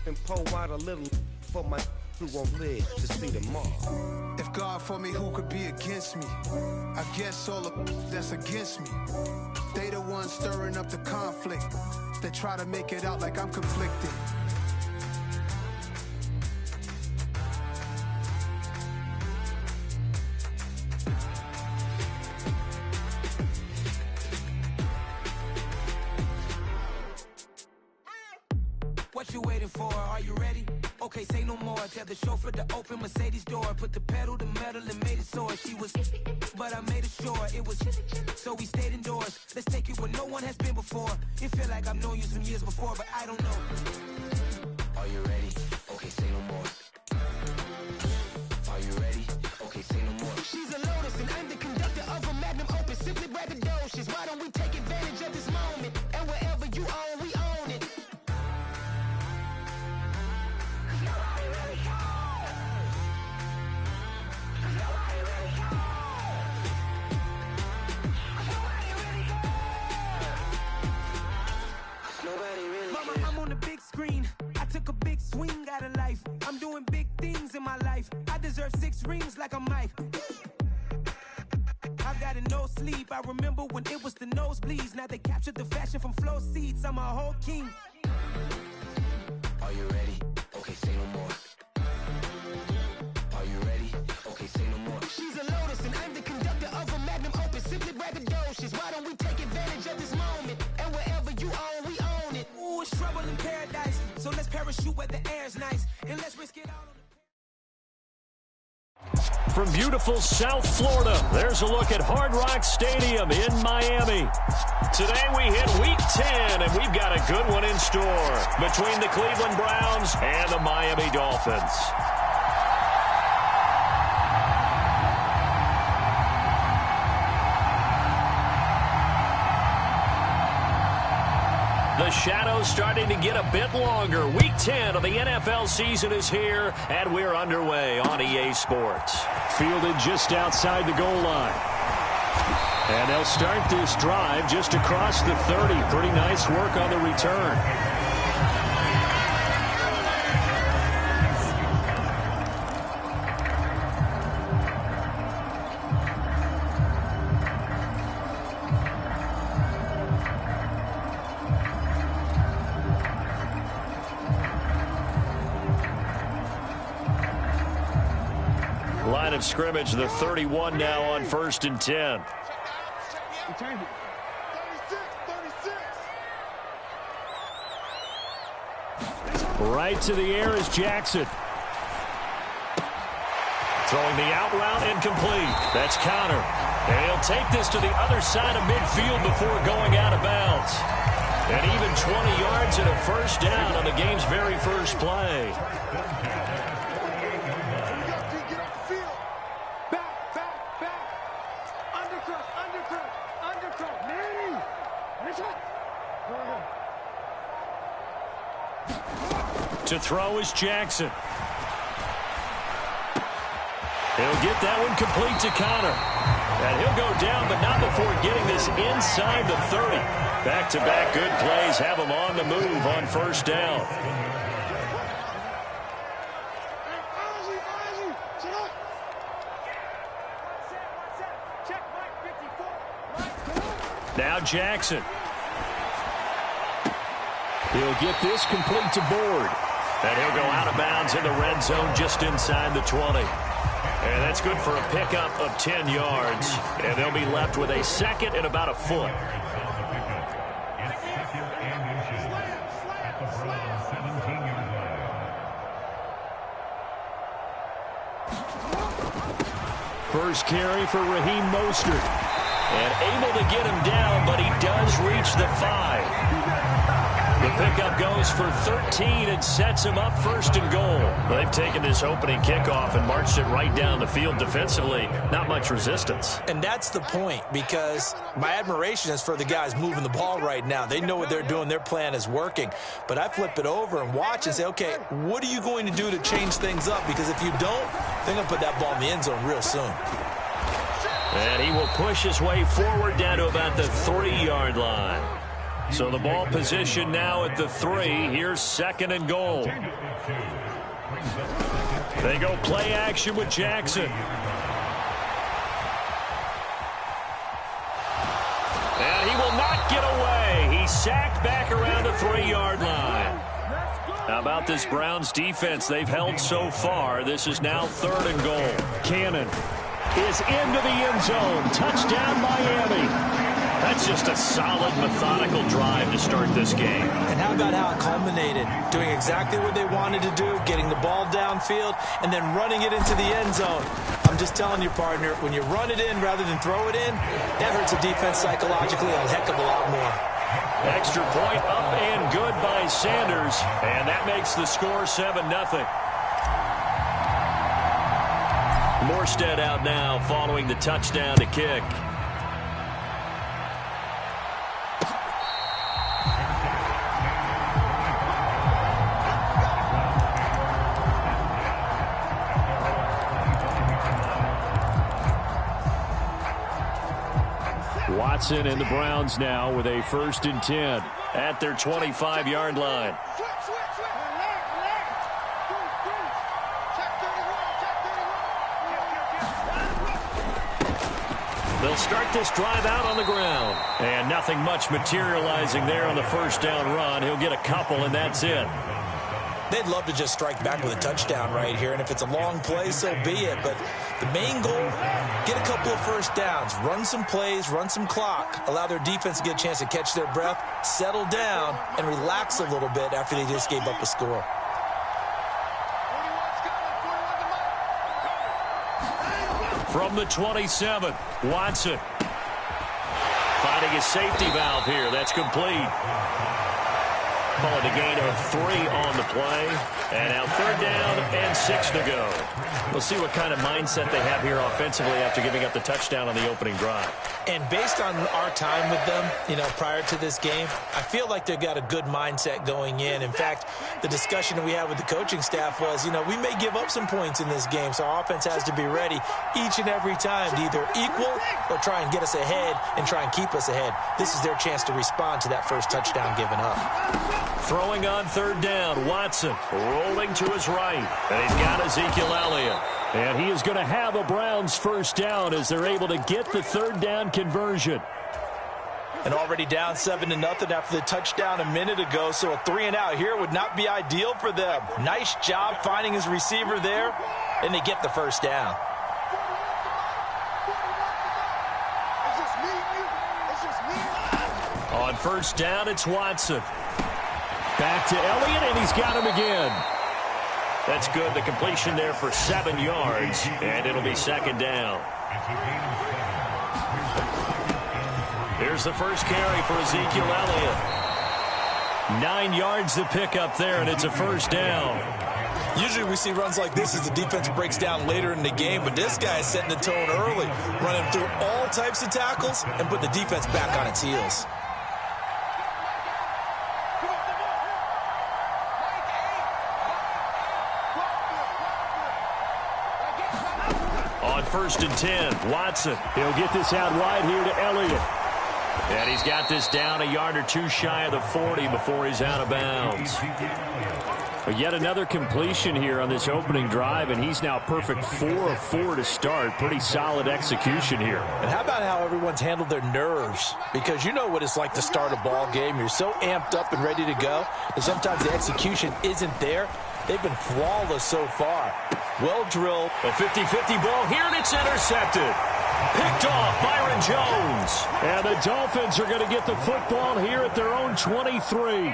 and pour out a little for my who won't live to see tomorrow. If God for me, who could be against me? I guess all the that's against me. They the ones stirring up the conflict. They try to make it out like I'm conflicted. What you waiting for? Are you ready? Okay, say no more. Tell the chauffeur to open Mercedes door. Put the pedal to metal and made it soar. She was, but I made it sure it was. So we stayed indoors. Let's take it where no one has been before. It feel like I've known you some years before, but I don't know. Are you ready? Okay, say no more. Are you ready? Okay, say no more. She's a Lotus and I'm the conductor of a magnum opus. Simply braggadocious. Why don't we take advantage of this moment? And wherever you own, we own it. Mama, I'm on the big screen. I took a big swing out of life. I'm doing big things in my life. I deserve 6 rings like I'm Mike. I've got no sleep. I remember when it was the nosebleeds. Now they captured the fashion from flow seats. I'm a whole king. Are you ready? Okay, say no more. Are you ready? Okay, say no more. She's a Lotus and I'm the conductor of a magnum opus. Simply braggadocious. Why don't we take advantage of this moment? And wherever you own, we own it. Ooh, it's trouble in paradise. So let's parachute where the air's nice. And let's risk it all on the... From beautiful South Florida, there's a look at Hard Rock Stadium in Miami. Today we hit Week 10, and we've got a good one in store between the Cleveland Browns and the Miami Dolphins. The shadow's starting to get a bit longer. Week 10 of the NFL season is here, and we're underway on EA Sports. Fielded just outside the goal line. And they'll start this drive just across the 30. Pretty nice work on the return. Line of scrimmage, the 31 now on 1st and 10. Right to the air is Jackson. Throwing the out route incomplete. That's Connor. And he'll take this to the other side of midfield before going out of bounds. And even 20 yards and a first down on the game's very first play. To throw is Jackson. He'll get that one complete to Connor. And he'll go down, but not before getting this inside the 30. Back-to-back good plays have him on the move on first down. Now Jackson. He'll get this complete to Board. And he'll go out of bounds in the red zone just inside the 20. And that's good for a pickup of 10 yards. And they'll be left with a second and about a foot. First carry for Raheem Mostert. And able to get him down, but he does reach the 5. The pickup goes for 13 and sets him up 1st and goal. They've taken this opening kickoff and marched it right down the field defensively. Not much resistance. And that's the point, because my admiration is for the guys moving the ball right now. They know what they're doing. Their plan is working. But I flip it over and watch and say, okay, what are you going to do to change things up? Because if you don't, they're going to put that ball in the end zone real soon. And he will push his way forward down to about the 3-yard line. So the ball position now at the 3. Here's 2nd and goal. They go play action with Jackson. And he will not get away. He's sacked back around the 3-yard line. How about this Browns defense? They've held so far. This is now 3rd and goal. Cannon is into the end zone. Touchdown, Miami. That's just a solid, methodical drive to start this game. And how about how it culminated? Doing exactly what they wanted to do, getting the ball downfield, and then running it into the end zone. I'm just telling you, partner, when you run it in rather than throw it in, that hurts a defense psychologically a heck of a lot more. Extra point up and good by Sanders, and that makes the score 7-0. Morstead out now following the touchdown to kick. Watson and the Browns now with a 1st and 10 at their 25-yard line. They'll start this drive out on the ground. And nothing much materializing there on the 1st down run. He'll get a couple, and that's it. They'd love to just strike back with a touchdown right here, and if it's a long play, so be it. But the main goal, get a couple of 1st downs, run some plays, run some clock, allow their defense to get a chance to catch their breath, settle down, and relax a little bit after they just gave up a score. From the 27, Watson. Finding his safety valve here. That's complete. Calling a gain of 3 on the play. And now 3rd down and 6 to go. We'll see what kind of mindset they have here offensively after giving up the touchdown on the opening drive. And based on our time with them, prior to this game, I feel like they've got a good mindset going in. In fact, the discussion that we had with the coaching staff was, we may give up some points in this game, so our offense has to be ready each and every time to either equal or try and get us ahead and try and keep us ahead. This is their chance to respond to that first touchdown given up. Throwing on 3rd down, Watson rolling to his right, and he's got Ezekiel Elliott. And he is going to have a Browns 1st down as they're able to get the 3rd down conversion. And already down 7-0 after the touchdown a minute ago, so a 3-and-out here would not be ideal for them. Nice job finding his receiver there, and they get the 1st down. On 1st down, it's Watson. Back to Elliott, and he's got him again. That's good. The completion there for 7 yards, and it'll be 2nd down. Here's the first carry for Ezekiel Elliott. 9 yards to pick up there, and it's a 1st down. Usually we see runs like this as the defense breaks down later in the game, but this guy is setting the tone early, running through all types of tackles and put the defense back on its heels. On 1st and 10, Watson. He'll get this out wide here to Elliott. And he's got this down a yard or two shy of the 40 before he's out of bounds. But yet another completion here on this opening drive, and he's now perfect 4 of 4 to start. Pretty solid execution here. And how about how everyone's handled their nerves? Because you know what it's like to start a ball game. You're so amped up and ready to go, and sometimes the execution isn't there. They've been flawless so far. Well drilled. A 50-50 ball here, and it's intercepted. Picked off Byron Jones. And the Dolphins are going to get the football here at their own 23.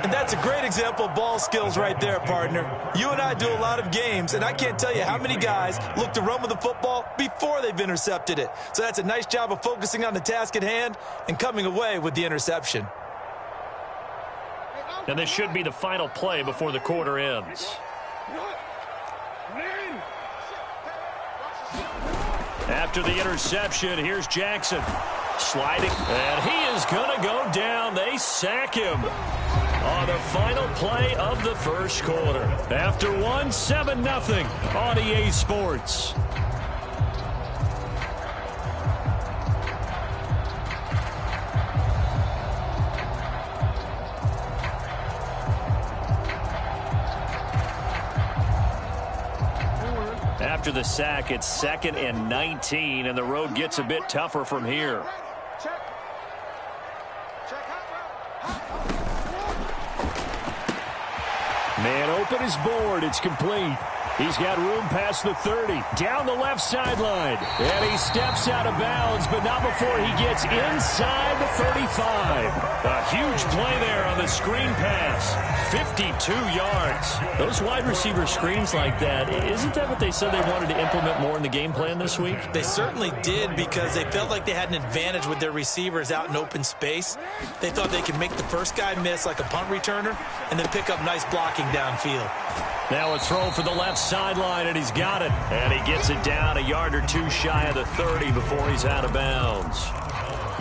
And that's a great example of ball skills right there, partner. You and I do a lot of games, and I can't tell you how many guys look to run with the football before they've intercepted it. So that's a nice job of focusing on the task at hand and coming away with the interception. And this should be the final play before the quarter ends. After the interception, here's Jackson. Sliding, and he is going to go down. They sack him on the final play of the first quarter. After 7-0 on EA Sports. After the sack, it's 2nd and 19, and the road gets a bit tougher from here. Man open is board. It's complete. He's got room past the 30. Down the left sideline. And he steps out of bounds, but not before he gets inside the 35. A huge play there on the screen pass. 52 yards. Those wide receiver screens like that, isn't that what they said they wanted to implement more in the game plan this week? They certainly did, because they felt like they had an advantage with their receivers out in open space. They thought they could make the first guy miss like a punt returner and then pick up nice blocking downfield. Now a throw for the left sideline, and he's got it. And he gets it down a yard or two shy of the 30 before he's out of bounds.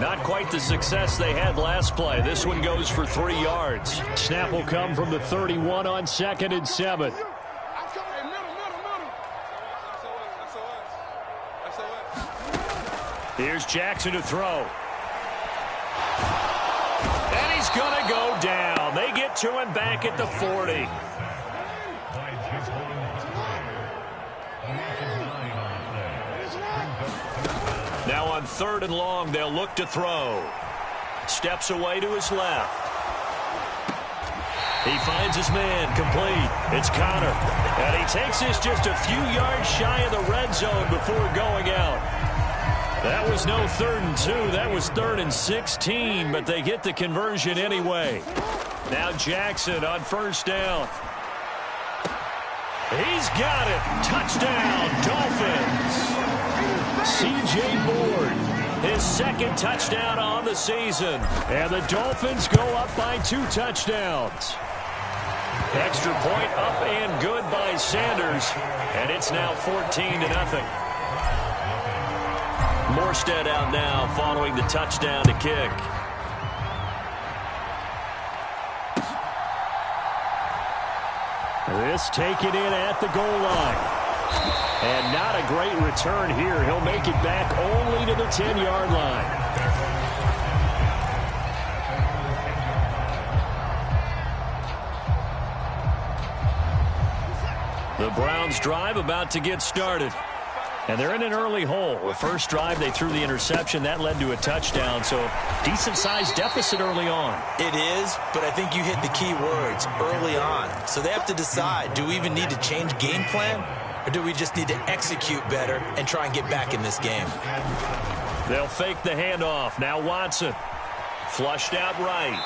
Not quite the success they had last play. This one goes for 3 yards. Snap will come from the 31 on 2nd and 7. Here's Jackson to throw. And he's going to go down. They get to him back at the 40. Now on 3rd and long, they'll look to throw. Steps away to his left. He finds his man, complete. It's Connor. And he takes this just a few yards shy of the red zone before going out. That was no 3rd and 2. That was 3rd and 16, but they get the conversion anyway. Now Jackson on 1st down. He's got it. Touchdown, Dolphins. C.J. Board, his 2nd touchdown on the season. And the Dolphins go up by 2 touchdowns. Extra point up and good by Sanders. And it's now 14-0. Morstead out now following the touchdown to kick. This taken in at the goal line. And not a great return here. He'll make it back only to the 10-yard line. The Browns drive about to get started. And they're in an early hole. The first drive, they threw the interception. That led to a touchdown, so decent-sized deficit early on. It is, but I think you hit the key words, early on. So they have to decide, do we even need to change game plan, or do we just need to execute better and try and get back in this game? They'll fake the handoff. Now Watson. Flushed out right.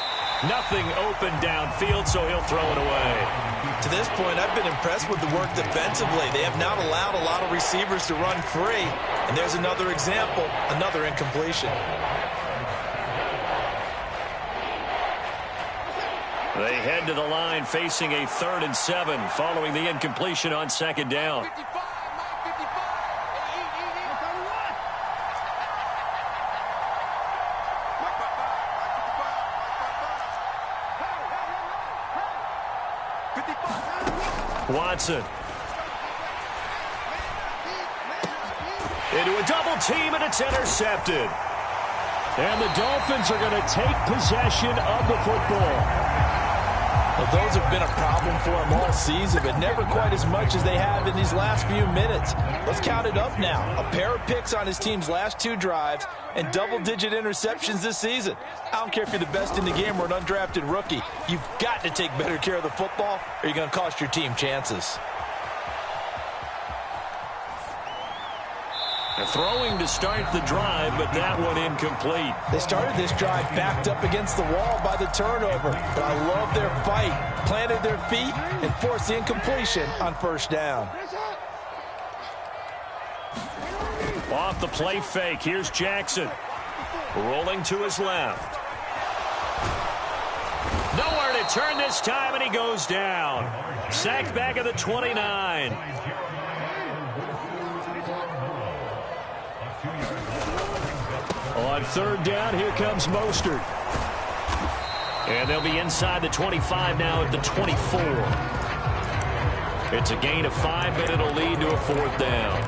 Nothing open downfield, so he'll throw it away. To this point, I've been impressed with the work defensively. They have not allowed a lot of receivers to run free. And there's another example, another incompletion. They head to the line facing a 3rd and 7 following the incompletion on 2nd down. Watson. Into a double team, and it's intercepted. And the Dolphins are going to take possession of the football. Well, those have been a problem for them all season, but never quite as much as they have in these last few minutes. Let's count it up now. A pair of picks on his team's last 2 drives and double-digit interceptions this season. I don't care if you're the best in the game or an undrafted rookie. You've got to take better care of the football, or you're going to cost your team chances. Throwing to start the drive, but that one incomplete. They started this drive backed up against the wall by the turnover, but I love their fight. Planted their feet and forced the incompletion on 1st down. Off the play fake, here's Jackson. Rolling to his left. Nowhere to turn this time, and he goes down. Sacked back at the 29. On 3rd down, here comes Mostert. And they'll be inside the 25 now at the 24. It's a gain of 5, but it'll lead to a 4th down.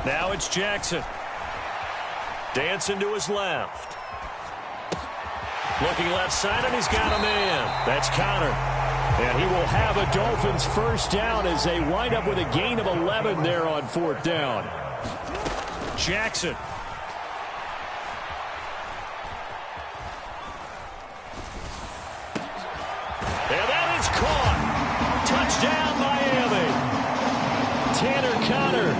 Now it's Jackson. Dancing to his left. Looking left side, and he's got a man. That's Connor. And he will have a Dolphins first down as they wind up with a gain of 11 there on 4th down. Jackson. And that is caught. Touchdown, Miami. Tanner Connor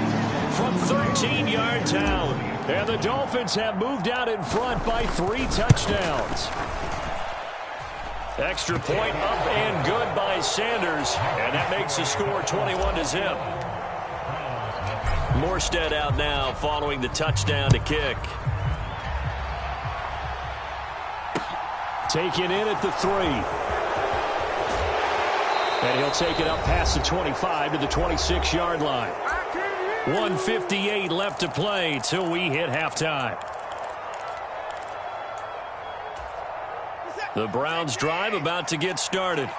from 13 yards out. And the Dolphins have moved out in front by 3 touchdowns. Extra point up and good by Sanders. And that makes the score 21-0. Morstead out now following the touchdown to kick. Taken in at the 3. And he'll take it up past the 25 to the 26-yard line. 1:58 left to play till we hit halftime. The Browns drive about to get started.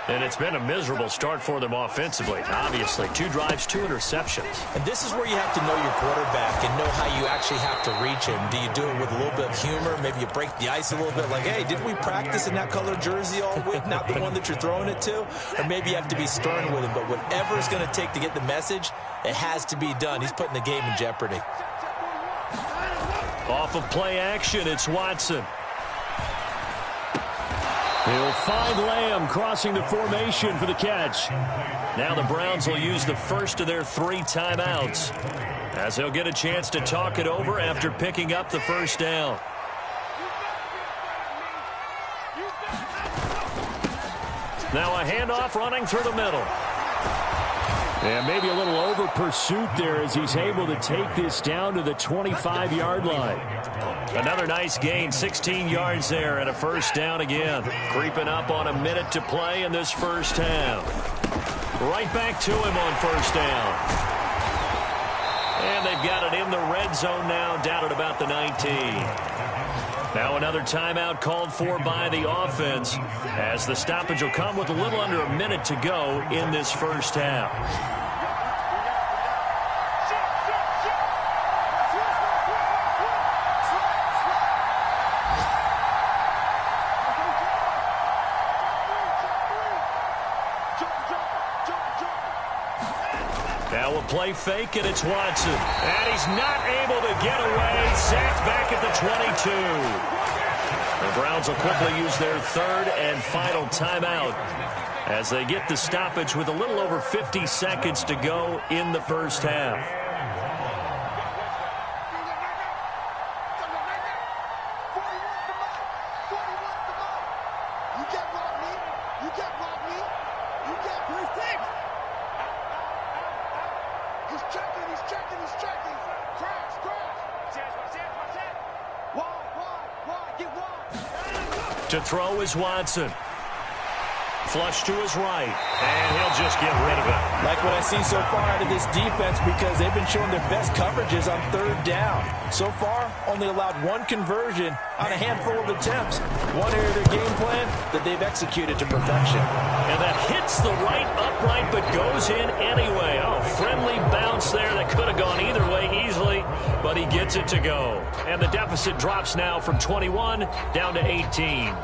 And it's been a miserable start for them offensively. Obviously, 2 drives, 2 interceptions. And this is where you have to know your quarterback and know how you actually have to reach him. Do you do it with a little bit of humor? Maybe you break the ice a little bit like, hey, didn't we practice in that color jersey all week, not the one that you're throwing it to? Or maybe you have to be stern with him. But whatever it's going to take to get the message, it has to be done. He's putting the game in jeopardy. Off of play action, it's Watson. He'll find Lamb crossing the formation for the catch. Now the Browns will use the first of their 3 timeouts as they'll get a chance to talk it over after picking up the first down. Now a handoff running through the middle. And maybe a little over pursuit there as he's able to take this down to the 25-yard line. Another nice gain, 16 yards there and a first down again. Creeping up on a minute to play in this first half. Right back to him on first down. And they've got it in the red zone now, down at about the 19. Now another timeout called for by the offense as the stoppage will come with a little under a minute to go in this first half. Now a play fake, and it's Watson. And he's not able to get away. Sacked back at the 22. The Browns will quickly use their 3rd and final timeout as they get the stoppage with a little over 50 seconds to go in the first half. To throw is Watson. Flush to his right, and he'll just get rid of it. Like what I see so far out of this defense because they've been showing their best coverages on 3rd down. So far, only allowed 1 conversion on a handful of attempts. One area of their game plan that they've executed to perfection. And that hits the right upright but goes in anyway. Oh, friendly bounce there that could have gone either way easily, but he gets it to go. And the deficit drops now from 21 down to 18.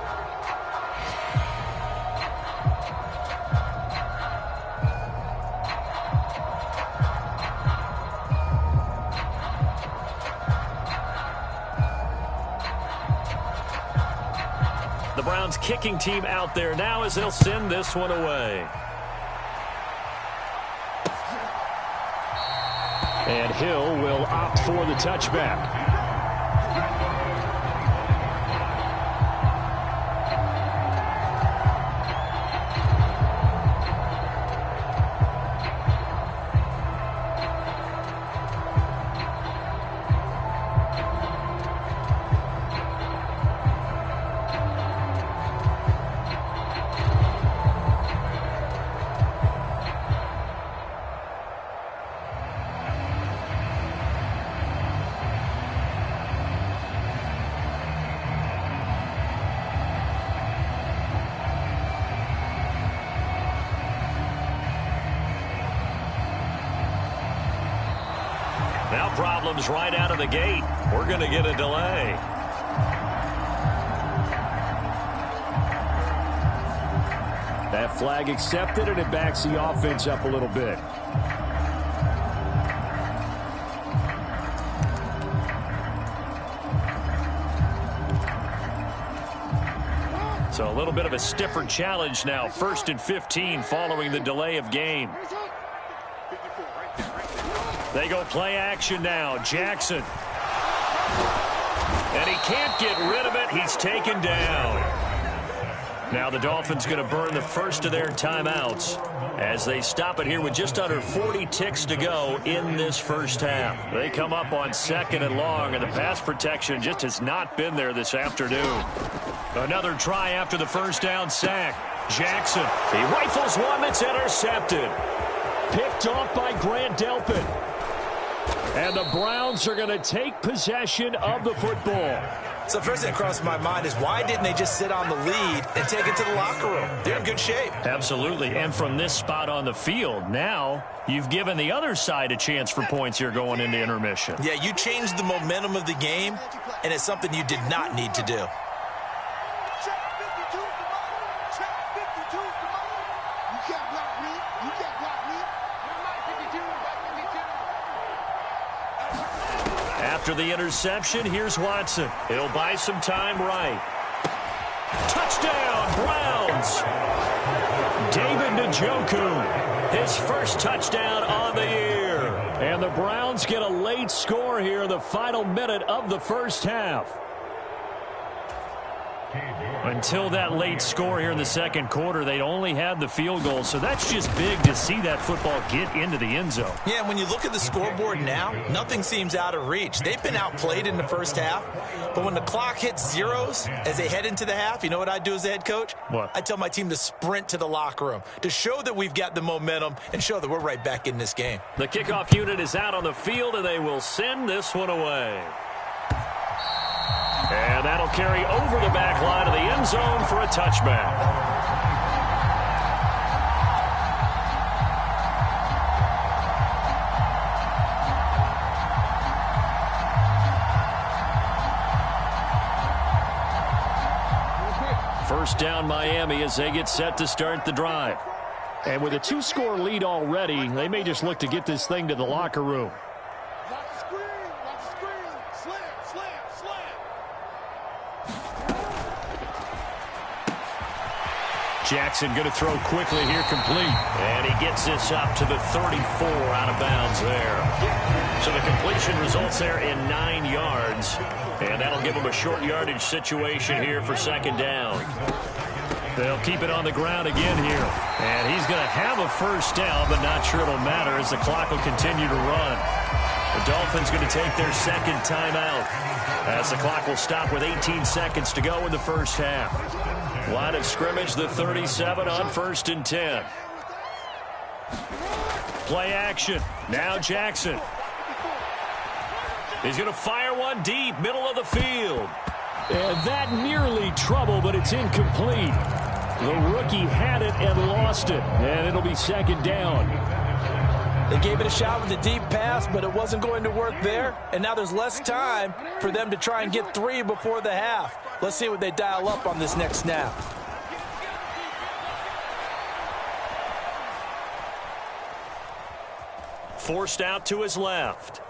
The Browns kicking team out there now as they'll send this one away. And Hill will opt for the touchback. Now problems right out of the gate. We're going to get a delay. That flag accepted, and it backs the offense up a little bit. So a little bit of a stiffer challenge now. 1st and 15 following the delay of game. They go play action now. Jackson. And he can't get rid of it. He's taken down. Now the Dolphins going to burn the first of their timeouts as they stop it here with just under 40 ticks to go in this first half. They come up on 2nd and long, and the pass protection just has not been there this afternoon. Another try after the first down sack. Jackson, he rifles one that's intercepted. Picked off by Grant Delpit. And the Browns are going to take possession of the football. So first thing that crossed my mind is why didn't they just sit on the lead and take it to the locker room? They're in good shape. Absolutely. And from this spot on the field, now you've given the other side a chance for points here going into intermission. Yeah, you changed the momentum of the game, and it's something you did not need to do. After the interception, here's Watson. He'll buy some time right. Touchdown, Browns! David Njoku, his first touchdown on the year. And the Browns get a late score here in the final minute of the first half. Until that late score here in the second quarter, they'd only had the field goal, so that's just big to see that football get into the end zone. Yeah, and when you look at the scoreboard now, nothing seems out of reach. They've been outplayed in the first half, but when the clock hits zeros as they head into the half, you know what I do as the head coach? What? I tell my team to sprint to the locker room to show that we've got the momentum and show that we're right back in this game. The kickoff unit is out on the field, and they will send this one away. And that'll carry over the back line of the end zone for a touchback. First down Miami as they get set to start the drive. And with a 2-score lead already, they may just look to get this thing to the locker room. Jackson going to throw quickly here, complete. And he gets this up to the 34 out of bounds there. So the completion results there in 9 yards. And that'll give him a short yardage situation here for second down. They'll keep it on the ground again here. And he's going to have a first down, but not sure it'll matter as the clock will continue to run. The Dolphins going to take their second timeout as the clock will stop with 18 seconds to go in the first half. Line of scrimmage, the 37 on 1st and 10. Play action. Now Jackson. He's going to fire one deep, middle of the field. And that nearly trouble, but it's incomplete. The rookie had it and lost it, and it'll be second down. They gave it a shot with the deep pass, but it wasn't going to work there. And now there's less time for them to try and get 3 before the half. Let's see what they dial up on this next snap. Forced out to his left.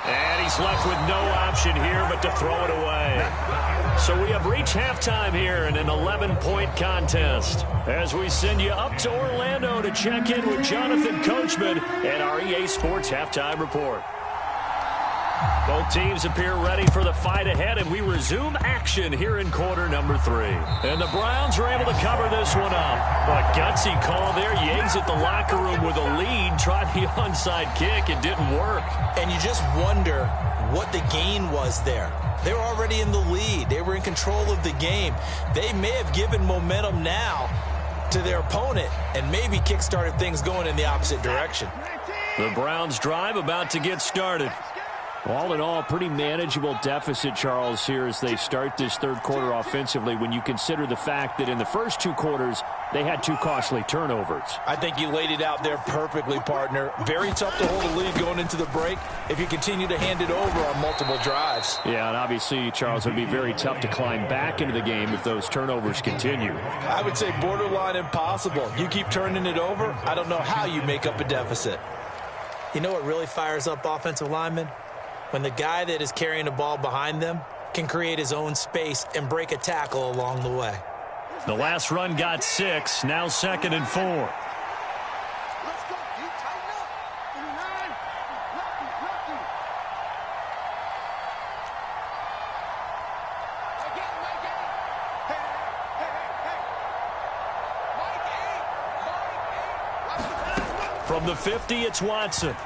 And he's left with no option here but to throw it away. So we have reached halftime here in an 11-point contest as we send you up to Orlando to check in with Jonathan Coachman and our EA Sports Halftime Report. Both teams appear ready for the fight ahead, and we resume action here in quarter number 3. And the Browns are able to cover this one up. But gutsy call there. You exit the locker room with a lead, tried the onside kick. It didn't work. And you just wonder what the gain was there. They were already in the lead. They were in control of the game. They may have given momentum now to their opponent and maybe kick-started things going in the opposite direction. The Browns drive about to get started. All in all, pretty manageable deficit, Charles, here as they start this third quarter offensively when you consider the fact that in the first two quarters, they had 2 costly turnovers. I think you laid it out there perfectly, partner. Very tough to hold a lead going into the break if you continue to hand it over on multiple drives. Yeah, and obviously, Charles, it would be very tough to climb back into the game if those turnovers continue. I would say borderline impossible. You keep turning it over, I don't know how you make up a deficit. You know what really fires up offensive linemen? When the guy that is carrying the ball behind them can create his own space and break a tackle along the way. The last run got 6, now 2nd and 4. From the 50, it's Watson.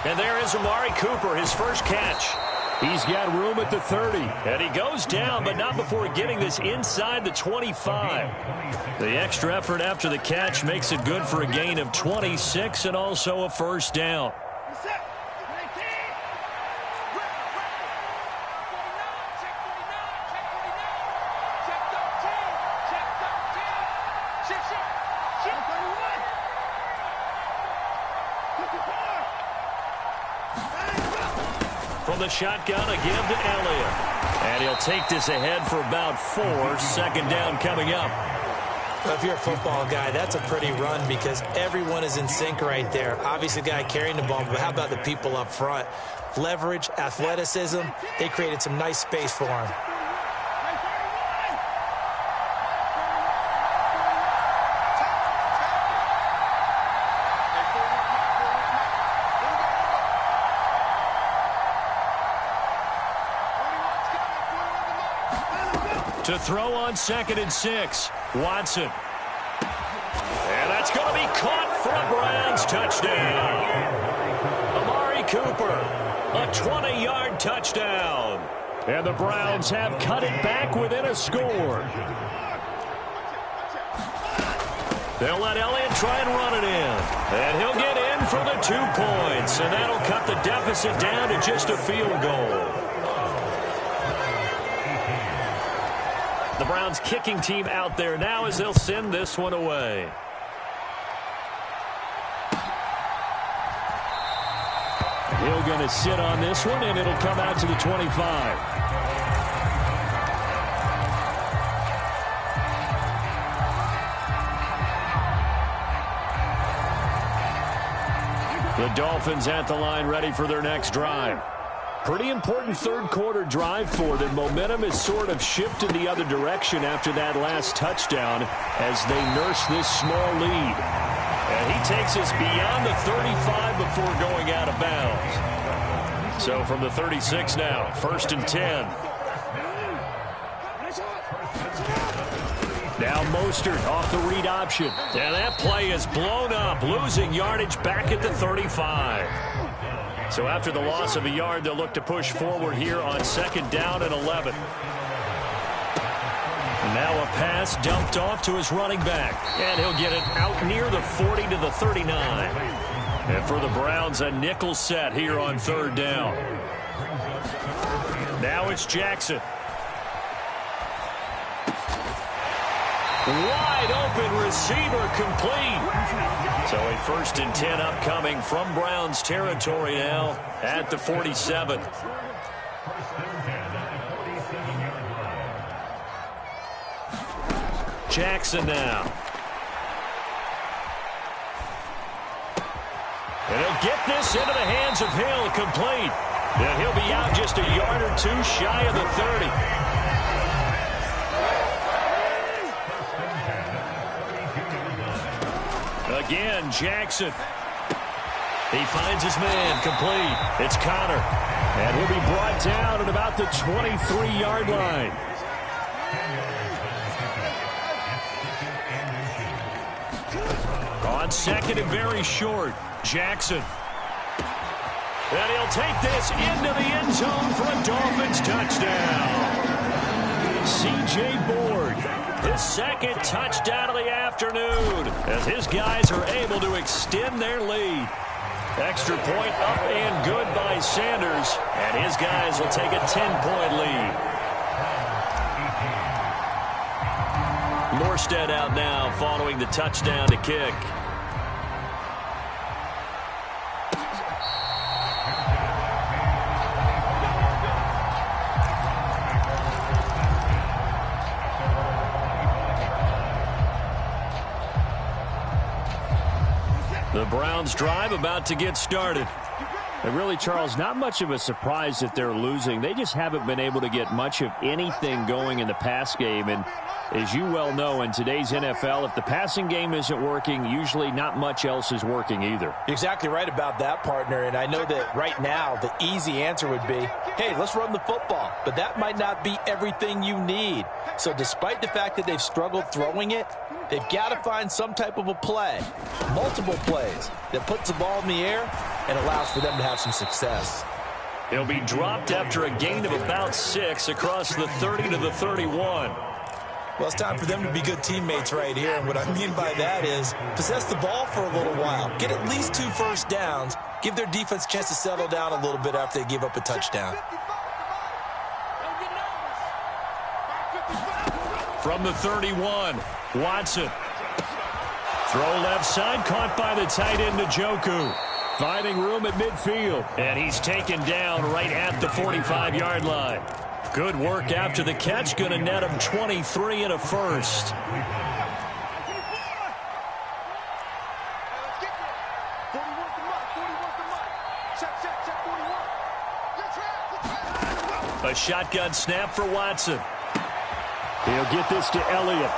And there is Amari Cooper, his first catch. He's got room at the 30. And he goes down, but not before getting this inside the 25. The extra effort after the catch makes it good for a gain of 26 and also a first down. From the shotgun, a give to Elliott. And he'll take this ahead for about 4. 2nd down coming up. Well, if you're a football guy, that's a pretty run because everyone is in sync right there. Obviously, the guy carrying the ball, but how about the people up front? Leverage, athleticism, they created some nice space for him. To throw on 2nd and 6, Watson. And that's going to be caught for a Browns touchdown. Amari Cooper, a 20-yard touchdown. And the Browns have cut it back within a score. They'll let Elliott try and run it in. And he'll get in for the 2 points. And that'll cut the deficit down to just a field goal. The Browns kicking team out there now as they'll send this one away. He'll going to sit on this one, and it'll come out to the 25. The Dolphins at the line ready for their next drive. Pretty important third quarter drive for them. Momentum has sort of shifted the other direction after that last touchdown as they nurse this small lead. And he takes us beyond the 35 before going out of bounds. So from the 36 now, 1st and 10. Now Mostert off the read option. And that play is blown up, losing yardage back at the 35. So after the loss of a yard, they'll look to push forward here on 2nd down and 11. Now a pass dumped off to his running back. And he'll get it out near the 40 to the 39. And for the Browns, a nickel set here on 3rd down. Now it's Jackson. Wide open receiver complete. So a 1st and 10 upcoming from Browns territory now at the 47. Jackson now. And he'll get this into the hands of Hill, complete. And he'll be out just a yard or 2 shy of the 30. Again, Jackson. He finds his man, complete. It's Connor. And he'll be brought down at about the 23-yard line. On 2nd and very short, Jackson. And he'll take this into the end zone for a Dolphins touchdown. C.J. Board, his 2nd touchdown of the afternoon, as his guys are able to extend their lead. Extra point up and good by Sanders. And his guys will take a 10-point lead. Morstead out now following the touchdown to kick. The Browns drive about to get started. And really, Charles, not much of a surprise that they're losing. They just haven't been able to get much of anything going in the pass game. And as you well know, in today's NFL, if the passing game isn't working, usually not much else is working either. You're exactly right about that, partner. And I know that right now the easy answer would be, hey, let's run the football. But that might not be everything you need. So despite the fact that they've struggled throwing it, they've got to find some type of a play, multiple plays, that puts the ball in the air and allows for them to have some success. He'll be dropped after a gain of about 6 across the 30 to the 31. Well, it's time for them to be good teammates right here. And what I mean by that is possess the ball for a little while. Get at least 2 first downs. Give their defense a chance to settle down a little bit after they give up a touchdown. From the 31, Watson. Throw left side, caught by the tight end Njoku. Finding room at midfield. And he's taken down right at the 45-yard line. Good work after the catch. Going to net him 23 and a first. A shotgun snap for Watson. He'll get this to Elliott.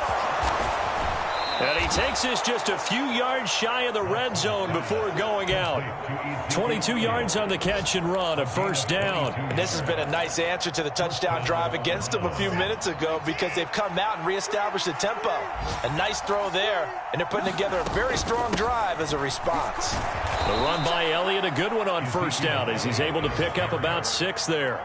And he takes this just a few yards shy of the red zone before going out. 22 yards on the catch and run, a first down. And this has been a nice answer to the touchdown drive against them a few minutes ago because they've come out and reestablished the tempo. A nice throw there, and they're putting together a very strong drive as a response. The run by Elliott, a good one on first down as he's able to pick up about 6 there.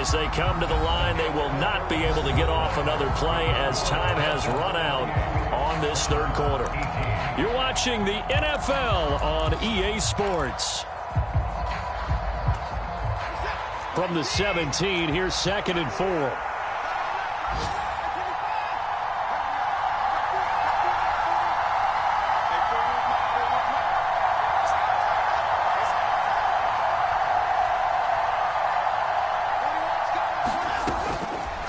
As they come to the line, they will not be able to get off another play as time has run out on this third quarter. You're watching the NFL on EA Sports. From the 17, here's 2nd and 4.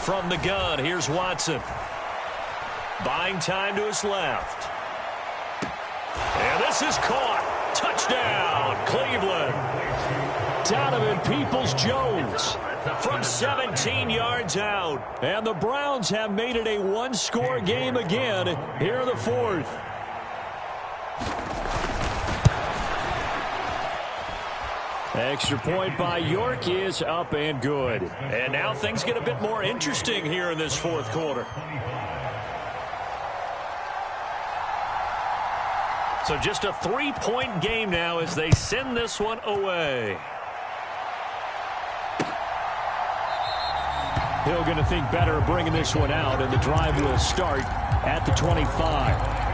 From the gun, here's Watson. Buying time to his left. And this is caught. Touchdown, Cleveland. Donovan Peoples-Jones from 17 yards out. And the Browns have made it a one-score game again here in the fourth. Extra point by York is up and good. And now things get a bit more interesting here in this fourth quarter. So just a 3-point game now as they send this one away. Hill going to think better of bringing this one out, and the drive will start at the 25.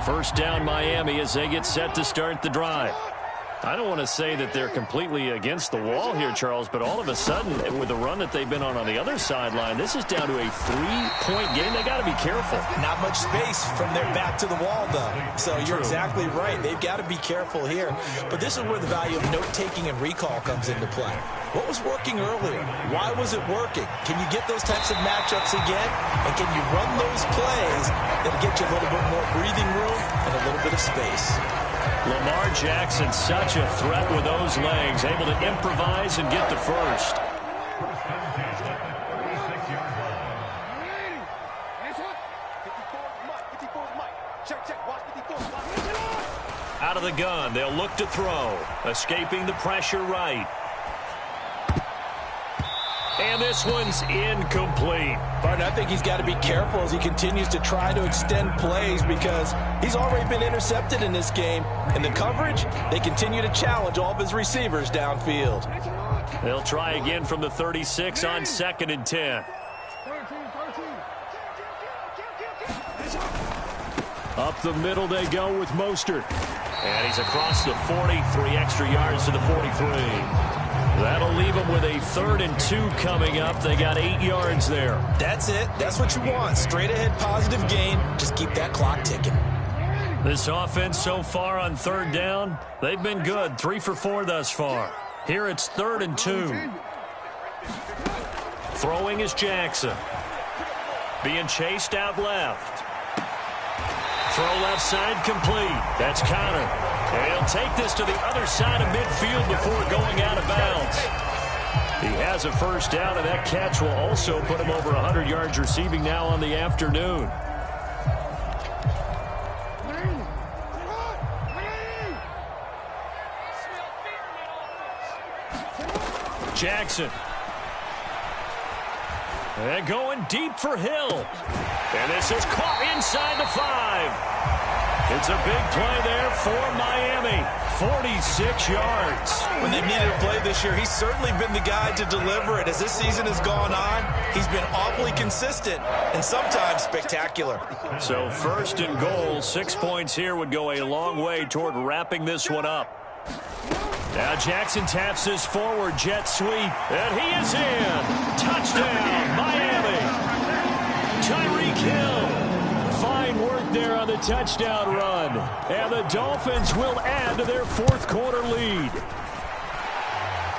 First down, Miami, as they get set to start the drive. I don't want to say that they're completely against the wall here, Charles, but all of a sudden, with the run that they've been on the other sideline, this is down to a 3-point game. They got to be careful. Not much space from their back to the wall, though. So you're exactly right. They've got to be careful here. But this is where the value of note-taking and recall comes into play. What was working earlier? Why was it working? Can you get those types of matchups again? And can you run those plays that'll get you a little bit more breathing room and a little bit of space? Lamar Jackson, such a threat with those legs, able to improvise and get the first. Out of the gun, they'll look to throw. Escaping the pressure right. And this one's incomplete. But I think he's got to be careful as he continues to try to extend plays because he's already been intercepted in this game. And the coverage, they continue to challenge all of his receivers downfield. They'll try again from the 36 on 2nd and 10. Up the middle they go with Mostert. And he's across the 40, 3 extra yards to the 43. That'll leave them with a 3rd and 2 coming up. They got 8 yards there. That's it. That's what you want. Straight ahead positive gain. Just keep that clock ticking. This offense so far on 3rd down, they've been good. 3 for 4 thus far. Here it's 3rd and 2. Throwing is Jackson. Being chased out left. Throw left side complete. That's Connor. And he'll take this to the other side of midfield before going out of bounds. He has a first down, and that catch will also put him over 100 yards receiving now on the afternoon. Jackson. And going deep for Hill. And this is caught inside the 5. It's a big play there for Miami. 46 yards. When they've needed a play this year, he's certainly been the guy to deliver it. As this season has gone on, he's been awfully consistent and sometimes spectacular. So 1st and goal, 6 points here would go a long way toward wrapping this one up. Now Jackson taps his forward jet sweep, and he is in. Touchdown, Miami. Tyreek Hill. Fine work there on the touchdown run. And the Dolphins will add to their 4th quarter lead.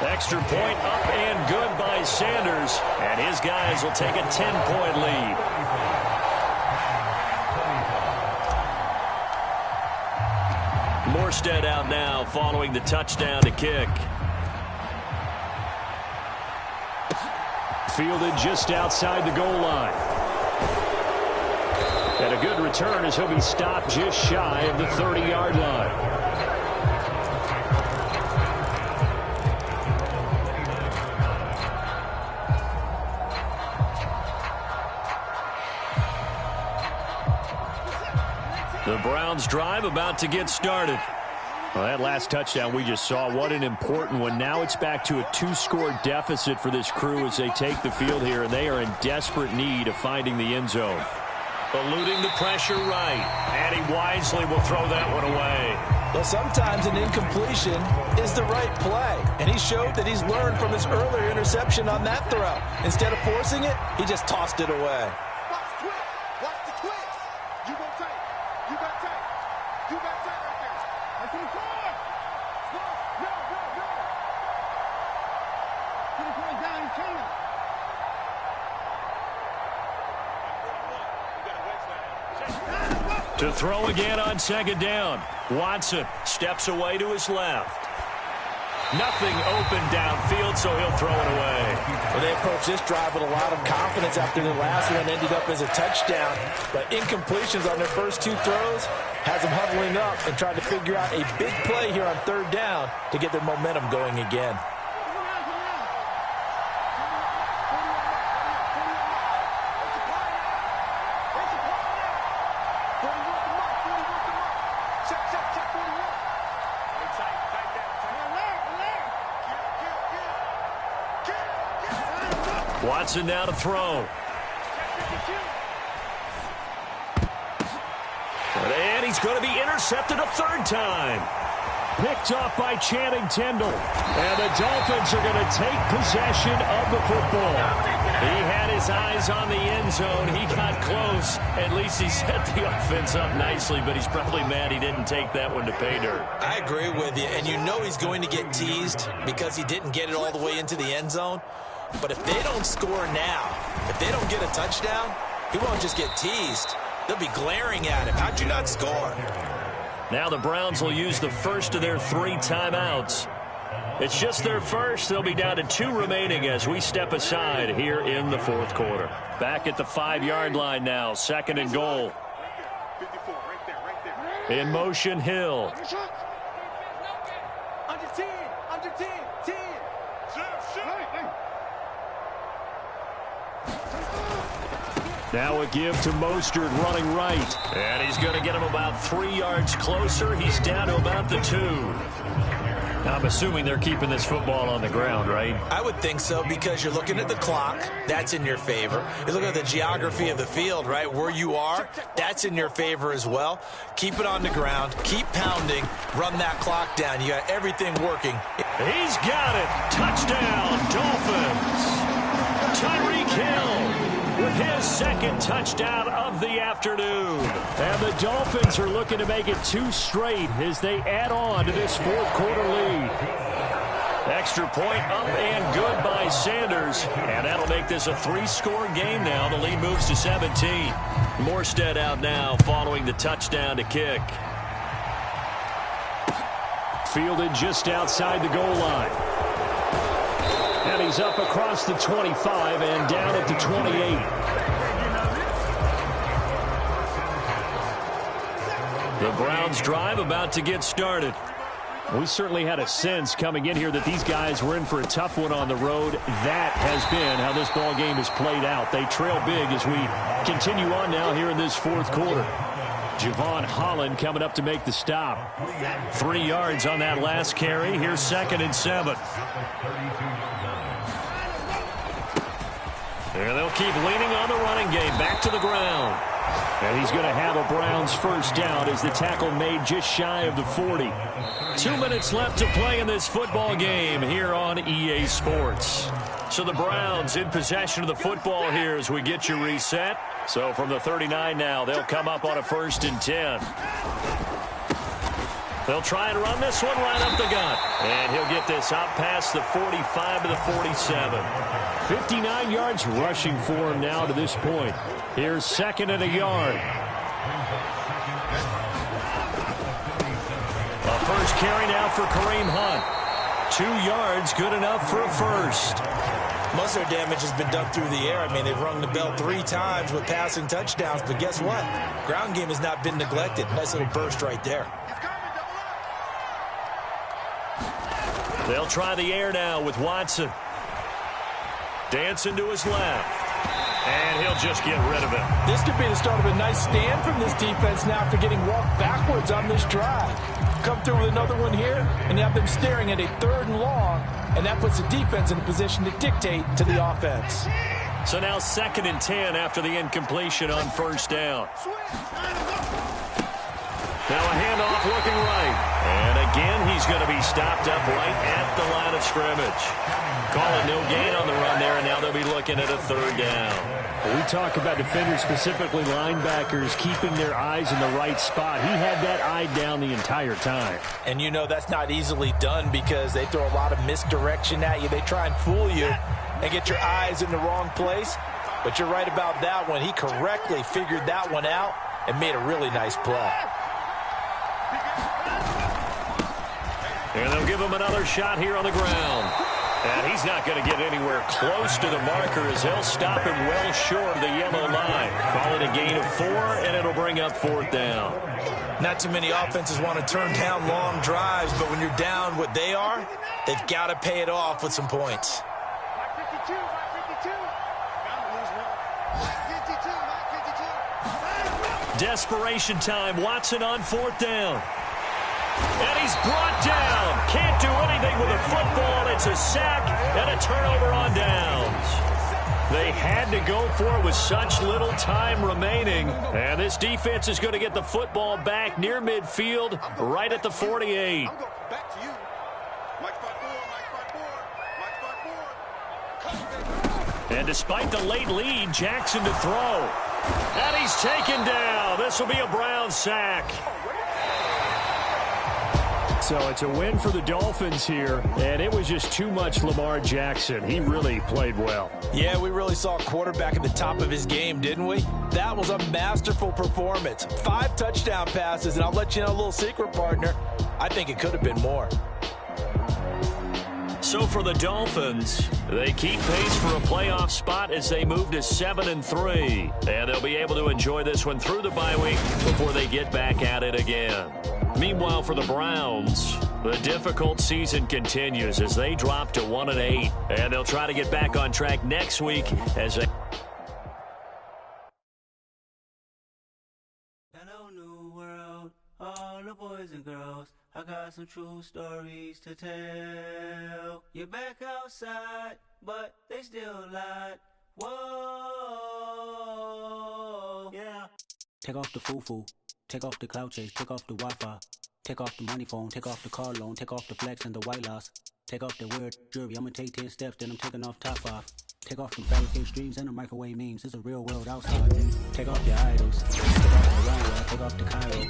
Extra point up and good by Sanders. And his guys will take a 10-point lead. Morstead out now following the touchdown to kick. Fielded just outside the goal line. And a good return as he'll be stopped just shy of the 30-yard line. The Browns drive about to get started. Well, that last touchdown we just saw, what an important one. Now it's back to a 2-score deficit for this crew as they take the field here, and they are in desperate need of finding the end zone. Eluding the pressure right, and he wisely will throw that one away. Well, sometimes an incompletion is the right play, and he showed that he's learned from his earlier interception on that throw. Instead of forcing it, he just tossed it away. Watch the twitch. Watch the twitch. You got tight. You got tight. You got tight right there. That's what it's on. Go. Go. Put the point down. He's coming. To throw again on 2nd down. Watson steps away to his left. Nothing open downfield, so he'll throw it away. Well, they approached this drive with a lot of confidence after the last one ended up as a touchdown. But incompletions on their first 2 throws has them huddling up and trying to figure out a big play here on 3rd down to get their momentum going again. Watson now to throw. And he's going to be intercepted a 3rd time. Picked off by Channing Tindall. And the Dolphins are going to take possession of the football. He had his eyes on the end zone. He got close. At least he set the offense up nicely, but he's probably mad he didn't take that one to pay dirt. I agree with you, and you know he's going to get teased because he didn't get it all the way into the end zone. But if they don't score now, if they don't get a touchdown, he won't just get teased. They'll be glaring at him. How'd you not score? Now the Browns will use the first of their 3 timeouts. It's just their first. They'll be down to 2 remaining as we step aside here in the 4th quarter. Back at the 5-yard line now, 2nd and goal. In motion, Hill. Under 10. Under 10. 10. Now a give to Mostert running right. And he's going to get him about 3 yards closer. He's down to about the 2. Now, I'm assuming they're keeping this football on the ground, right? I would think so, because you're looking at the clock. That's in your favor. You're looking at the geography of the field, right? Where you are, that's in your favor as well. Keep it on the ground. Keep pounding. Run that clock down. You got everything working. He's got it. Touchdown, Dolphins. Tyreek Hill with his second touchdown of the afternoon. And the Dolphins are looking to make it 2 straight as they add on to this fourth quarter lead. Extra point up and good by Sanders. And that'll make this a 3-score game now. The lead moves to 17. Morstead out now following the touchdown to kick. Fielded just outside the goal line. And he's up across the 25 and down at the 28. The Browns drive about to get started. We certainly had a sense coming in here that these guys were in for a tough one on the road. That has been how this ball game has played out. They trail big as we continue on now here in this fourth quarter. Javon Holland coming up to make the stop. 3 yards on that last carry. Here's 2nd and 7. And they'll keep leaning on the running game. Back to the ground. And he's going to have a Browns first down as the tackle made just shy of the 40. 2 minutes left to play in this football game here on EA Sports. So the Browns in possession of the football here as we get you reset. So from the 39 now, they'll come up on a 1st and 10. They'll try and run this one right up the gut. And he'll get this out past the 45 to the 47. 59 yards rushing for him now to this point. Here's 2nd and a yard. A first carry now for Kareem Hunt. 2 yards, good enough for a first. Most of their damage has been done through the air. I mean, they've rung the bell 3 times with passing touchdowns. But guess what? Ground game has not been neglected. Nice little burst right there. They'll try the air now with Watson. Dancing to his left. And he'll just get rid of it. This could be the start of a nice stand from this defense now after getting walked backwards on this drive. Come through with another one here, and you have them staring at a 3rd and long, and that puts the defense in a position to dictate to the offense. So now 2nd and 10 after the incompletion on 1st down. Now a handoff looking right. And again, he's going to be stopped up right at the line of scrimmage. Call it no gain on the run there, and now they'll be looking at a 3rd down. We talk about defenders, specifically linebackers, keeping their eyes in the right spot. He had that eye down the entire time. And you know that's not easily done because they throw a lot of misdirection at you. They try and fool you and get your eyes in the wrong place. But you're right about that one. He correctly figured that one out and made a really nice play. And they'll give him another shot here on the ground. And he's not going to get anywhere close to the marker as they'll stop him well short of the yellow line. Call it a gain of 4, and it'll bring up 4th down. Not too many offenses want to turn down long drives, but when you're down what they are, they've got to pay it off with some points. Desperation time. Watson on 4th down. And he's brought down. Can't do anything with the football. It's a sack and a turnover on downs. They had to go for it with such little time remaining. And this defense is going to get the football back near midfield, right at the 48. And despite the late lead, Jackson to throw. And he's taken down. This will be a Browns sack. So it's a win for the Dolphins here, and it was just too much Lamar Jackson. He really played well. Yeah, we really saw a quarterback at the top of his game, didn't we? That was a masterful performance. 5 touchdown passes, and I'll let you know a little secret, partner. I think it could have been more. So for the Dolphins, they keep pace for a playoff spot as they move to 7-3. And they'll be able to enjoy this one through the bye week before they get back at it again. Meanwhile, for the Browns, the difficult season continues as they drop to 1-8, and they'll try to get back on track next week as they... Hello, new world, all the boys and girls. I got some true stories to tell. You're back outside, but they still lied. Whoa, yeah. Take off the foo-foo, take off the cloud chase, take off the Wi-Fi, take off the money phone, take off the car loan, take off the flex and the white loss, take off the weird jewelry. I'ma take 10 steps, then I'm taking off top 5. Take off the fabricated streams and the microwave memes. It's a real world outside. Take off your idols, take off the runway, take off the Cairo,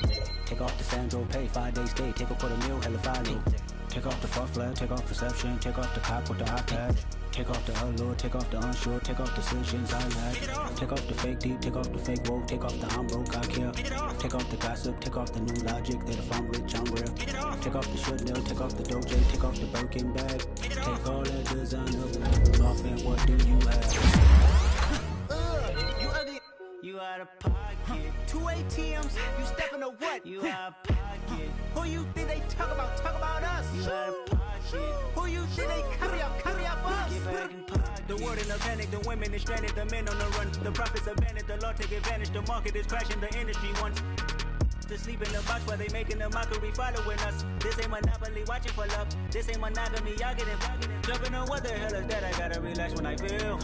take off the Sandro pay, 5-day stay, take a quarter meal, hella final. Take off the fuck flag, take off perception, take off the cop with the iPad. Take off the allure, take off the unsure, take off decisions I lack. Take off the fake deep, take off the fake woke, take off the I'm broke, I care. Take off the gossip, take off the new logic that if I'm rich, I'm real. Take off the should know, take off the doje, take off the Birkin bag. Take all that designer off and what do you have? You ugly, you out of pocket. 2 ATMs, you stepping to what? You out of pocket. Who you think they talk about us? You out of pocket. Who you think they carry up us? The word in a panic, the women is stranded, the men on the run. The profits abandoned, the law take advantage, the market is crashing, the industry wants to sleep in the box while they making a mockery following us. This ain't monopoly, watching for love. This ain't monogamy, y'all getting jumping on what the hell is that? I gotta relax when I feel.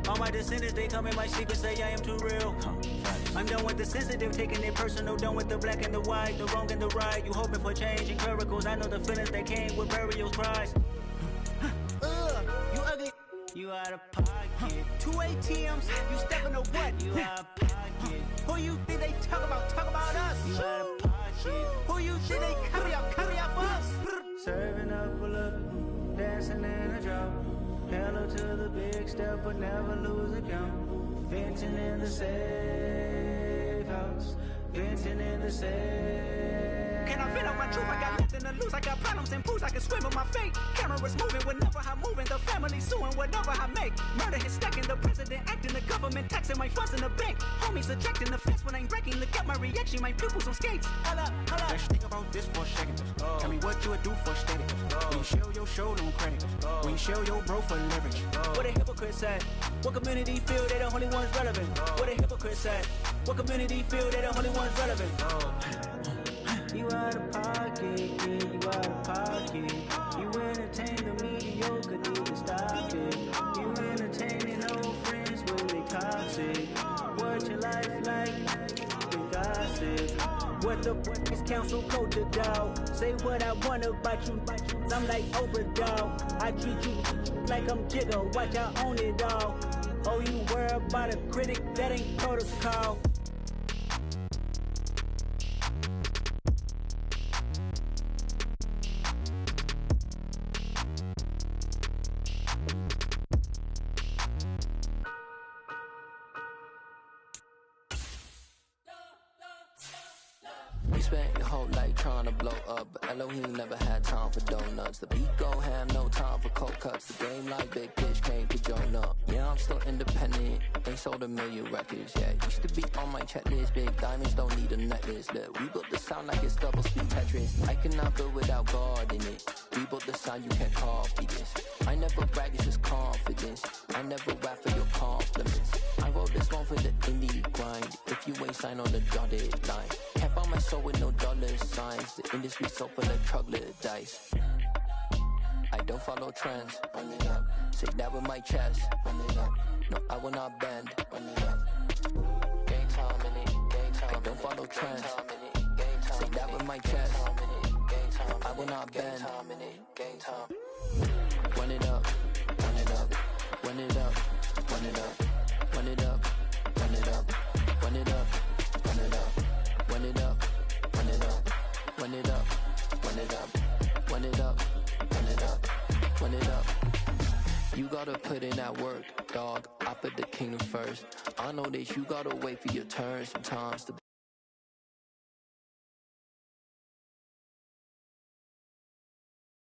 All my descendants, they come in my sleep and say I am too real. I'm done with the sensitive, taking it personal, done with the black and the white, the wrong and the right. You hoping for change and miracles, I know the feelings that came with burial cries. You ugly, you out of pocket. 2 ATMs, you stepping to what? You out of pocket. Who you think they talk about us? You out of pocket. Who you think they carry up us? Serving up a look, dancing in a drop. Hello to the big step, but never lose a count. Venting in the safe house, venting in the safe. Can I vent out my truth? I got nothing to lose. I got problems and proofs. I can swim with my fate. Cameras moving whenever I'm moving. The family suing whatever I make. Murder is stacking. The president acting. The government taxing my funds in the bank. Homies ejecting the fence when I'm breaking. Look at my reaction. My pupils on skates. Hold up. Let's think about this for a second. Tell me what you would do for status. When you show your show on credit. When you show your bro for leverage. What a hypocrite said. What community feel they the only ones relevant? What a hypocrite said. What community feel they the only ones relevant? You out of pocket, yeah, you out of pocket. You entertain the mediocre, need to stop it. You entertaining old friends when they toxic. What your life like? You gossip. What the is council culture, dog? Say what I want about you. I'm like Oprah, dog. I treat you like I'm Jigga. Watch I own it all. Oh, you worry about a critic? That ain't protocol. You spent your whole life trying to blow up, but Elohim never had time for donuts. The beat go ham, no time for cold cuts. The game like Big Pitch came to Jonah. Yeah, I'm still independent, ain't sold 1 million records yet. Used to be on my checklist, big diamonds don't need a necklace. Look, we built the sound like it's double speed Tetris. I cannot build without God in it. We built the sound, you can't copy this. I never brag, it's just confidence. I never rap for your compliments. I wrote this one for the indie grind. If you ain't signed on the dotted line, can't buy my soul with no dollar signs. The industry so full of troglodytes. I don't follow trends. Say that with my chest. No, I will not bend. Game time in it. I don't follow trends. Say that with my chest. I will not bend. Game time. Run it up. Run it up. Run it up. Run it up. Run it up. Run it up. Run it up. Run it up. Run it up. Run it up. Run it up. Run it up. Run it up. Run it up. Run it up. You gotta put in that work, dog. I put the kingdom first. I know that you gotta wait for your turn sometimes.